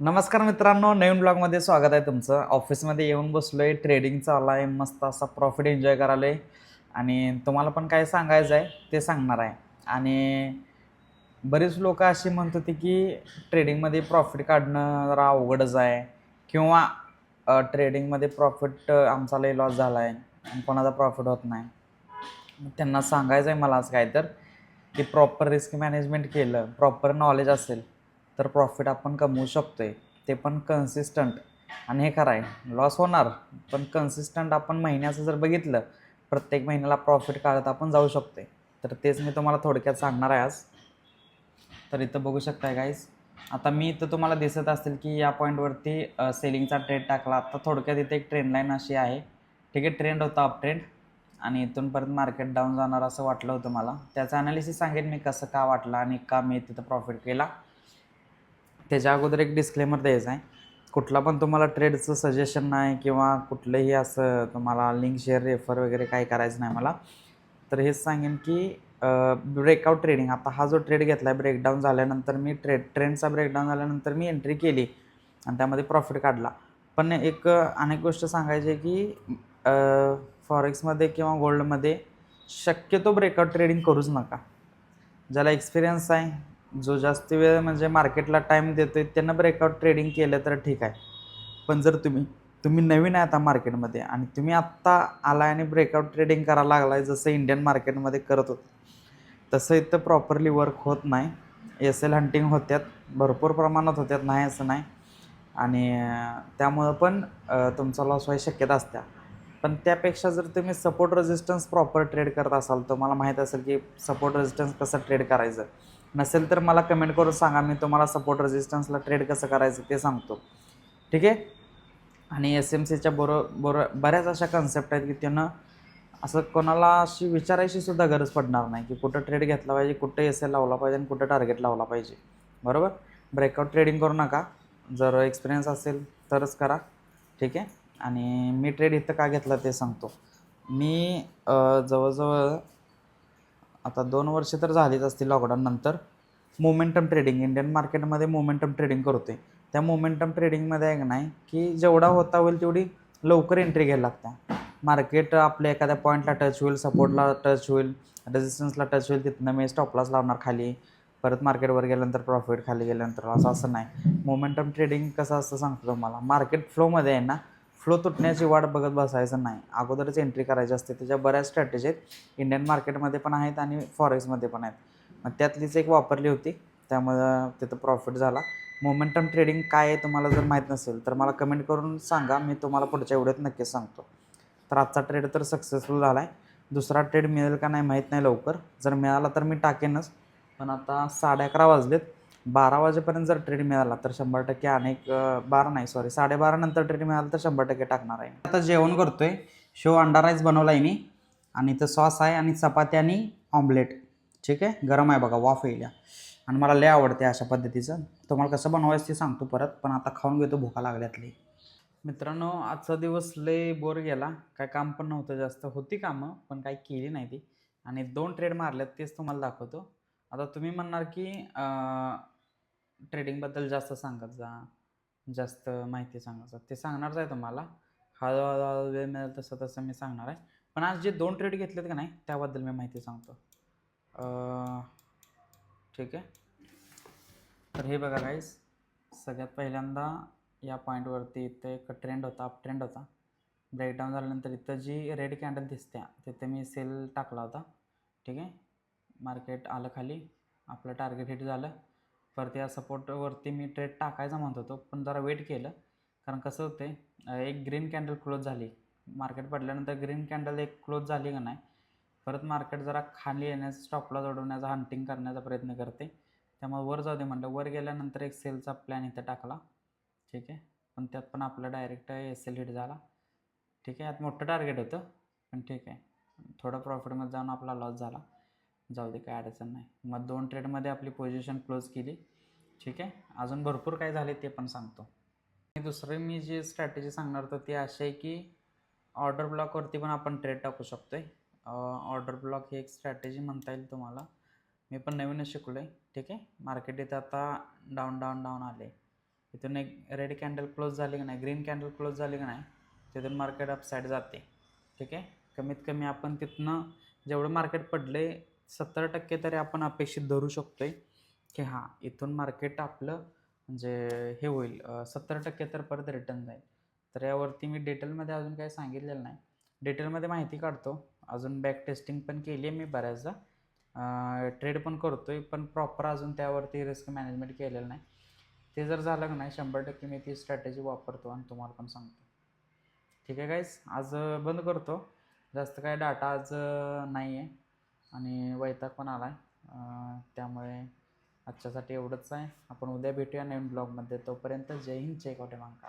नमस्कार मित्रांनो, नवीन ब्लॉगमध्ये स्वागत आहे तुमचं. ऑफिसमध्ये येऊन बसलोय, ट्रेडिंग चालू आहे, मस्त असा प्रॉफिट एन्जॉय करायलोय आणि तुम्हाला पण काय सांगायचं आहे ते सांगणार आहे. आणि बरीच लोक अशी म्हणत होती की ट्रेडिंगमध्ये प्रॉफिट काढणं जरा अवघडच आहे किंवा ट्रेडिंगमध्ये प्रॉफिट आमचा लई लॉस झाला आहे आणि कोणाचा प्रॉफिट होत नाही. त्यांना सांगायचं आहे मला असं काय तर की प्रॉपर रिस्क मॅनेजमेंट केलं, प्रॉपर नॉलेज असेल तर प्रॉफिट आपण कमवू शकतोय. ते पण कन्सिस्टंट. आणि हे खरं आहे, लॉस होणार पण कन्सिस्टंट आपण महिन्याचं जर बघितलं, प्रत्येक महिन्याला प्रॉफिट काढत आपण जाऊ शकतोय. तर तेच मी तुम्हाला थोडक्यात सांगणार आहे आज. तर इथं बघू शकताय गाईज, आता मी इथं तुम्हाला दिसत असेल की या पॉईंटवरती सेलिंगचा ट्रेड टाकला. आता थोडक्यात इथे एक ट्रेंड लाईन अशी आहे, ठीक आहे. ट्रेंड होता अप ट्रेंड आणि इथून परत मार्केट डाऊन जाणार असं वाटलं होतं मला. त्याचं ॲनालिसिस सांगेन मी कसं का वाटलं आणि का मी तिथं प्रॉफिट केला. त्याच्या अगोदर एक डिस्क्लेमर द्यायचं आहे, कुठला पण तुम्हाला ट्रेडचं सजेशन नाही किंवा कुठलंही असं तुम्हाला लिंक शेअर रेफर वगैरे काही करायचं नाही मला. तर हेच सांगेन की ब्रेकआउट ट्रेडिंग, आता हा जो ट्रेड घेतला आहे ब्रेकडाऊन झाल्यानंतर मी ट्रेंडचा ब्रेकडाऊन झाल्यानंतर मी एंट्री केली आणि त्यामध्ये प्रॉफिट काढला. पण एक अनेक गोष्ट सांगायची आहे की फॉरेक्समध्ये किंवा गोल्डमध्ये शक्यतो ब्रेकआउट ट्रेडिंग करूच नका. ज्याला एक्सपिरियन्स आहे, जो जास्त वेळ म्हणजे मार्केटला टाईम देतोय, त्यांना ब्रेकआउट ट्रेडिंग केलं तर ठीक आहे. पण जर तुम्ही नवीन आहे आता मार्केटमध्ये आणि तुम्ही आत्ता आला आणि ब्रेकआउट ट्रेडिंग करायला लागलाय, जसं इंडियन मार्केटमध्ये करत होतं तसं इथं प्रॉपरली वर्क होत नाही. एस एल हंटिंग होत्यात, भरपूर प्रमाणात होत्यात, नाही असं नाही. आणि त्यामुळं पण तुमचा लॉस व्हायची शक्यता असते. पण त्यापेक्षा जर तुम्ही सपोर्ट रेजिस्टन्स प्रॉपर ट्रेड करत असाल, तर मला माहीत असेल की सपोर्ट रेजिस्टन्स कसं ट्रेड करायचं. नसेल तर मला कमेंट करून सांगा, मी तुम्हाला सपोर्ट रेजिस्टन्सला ट्रेड कसं करायचं ते सांगतो, ठीक आहे. आणि एस एम सीच्या बऱ्याच अशा कन्सेप्ट आहेत की त्यांना असं कोणाला अशी विचारायची सुद्धा गरज पडणार नाही की कुठं ट्रेड घेतला पाहिजे, कुठं एस एल लावला पाहिजे आणि कुठं टार्गेट लावला पाहिजे. बरोबर. ब्रेकआउट ट्रेडिंग करू नका, जर एक्सपिरियन्स असेल तरच करा, ठीक आहे. आणि मी ट्रेड इथं का घेतला ते सांगतो. मी जवळजवळ आता 2 वर्ष तर झालीच असतील लॉकडाऊननंतर मोमेंटम ट्रेडिंग, इंडियन मार्केटमध्ये मोमेंटम ट्रेडिंग करतोय. त्या मोमेंटम ट्रेडिंगमध्ये आहे का नाही की जेवढा होता होईल तेवढी लवकर एंट्री घ्यायला लागते. मार्केट आपल्या एखाद्या पॉईंटला टच होईल, सपोर्टला टच होईल, रेजिस्टन्सला टच होईल, तिथनं मी स्टॉप लॉस लावणार खाली. परत मार्केटवर गेल्यानंतर प्रॉफिट, खाली गेल्यानंतर असं नाही. मोमेंटम ट्रेडिंग कसं असतं सांगतो तुम्हाला. मार्केट फ्लोमध्ये आहे ना, फ्लो तुटण्याची वाट बघत बसायचं नाही, अगोदरच एंट्री करायची असते. त्याच्या बऱ्याच स्ट्रॅटेजी आहेत, इंडियन मार्केटमध्ये पण आहेत आणि फॉरेक्समध्ये पण आहेत. मग त्यातलीच एक वापरली होती, त्यामुळं तिथं प्रॉफिट झाला. मोमेंटम ट्रेडिंग काय आहे तुम्हाला जर माहीत नसेल तर मला कमेंट करून सांगा, मी तुम्हाला पुढच्या व्हिडिओत नक्कीच सांगतो. तर आजचा ट्रेड तर सक्सेसफुल झाला आहे. दुसरा ट्रेड मिळेल का नाही माहीत नाही लवकर, जर मिळाला तर मी टाकेनच. पण आता 11:30 वाजलेत, 12 वाजेपर्यंत जर ट्रेड मिळाला तर 100% अनेक 12 नाही सॉरी 12:30 नंतर ट्रेड मिळाला तर 100% टाकणार आहे. आता जेवण करतोय, शो अंडा राईस बनवला आहे मी आणि इथं सॉस आहे आणि चपाती आणि ऑमलेट, ठीक आहे. गरम आहे बघा, वाफ येईल आणि मला लय आवडते अशा पद्धतीचं. तुम्हाला कसं बनवायचं ते सांगतो परत, पण आता खाऊन घेतो, भुका लागल्यातली. मित्रांनो, आजचा दिवस लय बोर गेला. काय काम पण नव्हतं, जास्त होती कामं पण काही केली नाही ती. आणि 2 ट्रेड मारल्यात तेच तुम्हाला दाखवतो. आता तुम्ही म्हणणार की ट्रेडिंगबद्दल जास्त सांगत जा, जास्त माहिती सांगत जा. ते सांगणारच आहे तुम्हाला, हळूहळू वेळ मिळेल तसं तसं मी सांगणार आहे. पण आज जे 2 ट्रेड घेतलेत का नाही त्याबद्दल मी माहिती सांगतो, ठीक आहे. तर हे बघा गाईज, सगळ्यात पहिल्यांदा या पॉईंटवरती इथं एक ट्रेंड होता, अप ट्रेंड होता. ब्रेकडाऊन झाल्यानंतर इथं जी रेड कॅन्डल दिसते तिथे मी सेल टाकला होता, ठीक आहे. मार्केट आलं खाली, आपलं टार्गेट हिट झालं. परत या सपोर्टवरती मी ट्रेड टाकायचा म्हणत होतो, पण जरा वेट केलं. कारण कसं होतं, एक ग्रीन कॅन्डल क्लोज झाली, मार्केट पडल्यानंतर ग्रीन कॅन्डल एक क्लोज झाली का नाही, परत मार्केट जरा खाली येण्याचा, स्टॉपला जोडवण्याचा, हंटिंग करण्याचा प्रयत्न करते. त्यामुळे वर जाऊ दे म्हटलं. वर गेल्यानंतर एक सेलचा प्लॅन इथं टाकला, ठीक आहे. पण त्यात पण आपलं डायरेक्ट एस एल हिट झाला, ठीक आहे. यात मोठं टार्गेट होतं पण ठीक आहे, थोडं प्रॉफिटमध्ये जाऊन आपला लॉस झाला. जाऊ दे, काय अडचण नाही. मग 2 ट्रेडमध्ये आपली पोझिशन क्लोज केली, ठीक आहे. अजून भरपूर काय झाले ते पण सांगतो. आणि दुसरं मी जी स्ट्रॅटेजी सांगणार होतो ती अशी आहे की ऑर्डर ब्लॉकवरती पण आपण ट्रेड टाकू शकतो आहे. ऑर्डर ब्लॉक ही एक स्ट्रॅटेजी म्हणता येईल तुम्हाला, मी पण नवीनच शिकलो आहे, ठीक आहे. मार्केट इथं आता डाऊन डाऊन डाऊन आले, इथून एक रेड कॅन्डल क्लोज झाली की नाही, ग्रीन कॅन्डल क्लोज झाली की नाही, तिथून मार्केट अपसाईड जाते. ठीक आहे, कमीत कमी आपण तिथनं जेवढं मार्केट पडले 70% तरी आपण अपेक्षित धरू शकतो आहे की हां इथून मार्केट आपलं म्हणजे हे होईल 70% तर परत रिटर्न जाईल. तर यावरती मी डिटेलमध्ये अजून काही सांगितलेलं नाही. डिटेलमध्ये माहिती काढतो, अजून बॅक टेस्टिंग पण केली आहे मी बऱ्याचदा, ट्रेड पण करतो आहे, पण प्रॉपर अजून त्यावरती रिस्क मॅनेजमेंट केलेलं नाही. ते जर झालं की नाही 100% मी ती स्ट्रॅटेजी वापरतो आणि तुम्हाला पण सांगतो. ठीक आहे गाईस, आज बंद करतो. जास्त काय डाटा आज नाही आहे आणि वैताग पण आला आहे, त्यामुळे आजच्यासाठी एवढंच आहे. आपण उद्या भेटूया नवीन ब्लॉगमध्ये. तोपर्यंत जय हिंद, जय कोटेमंका.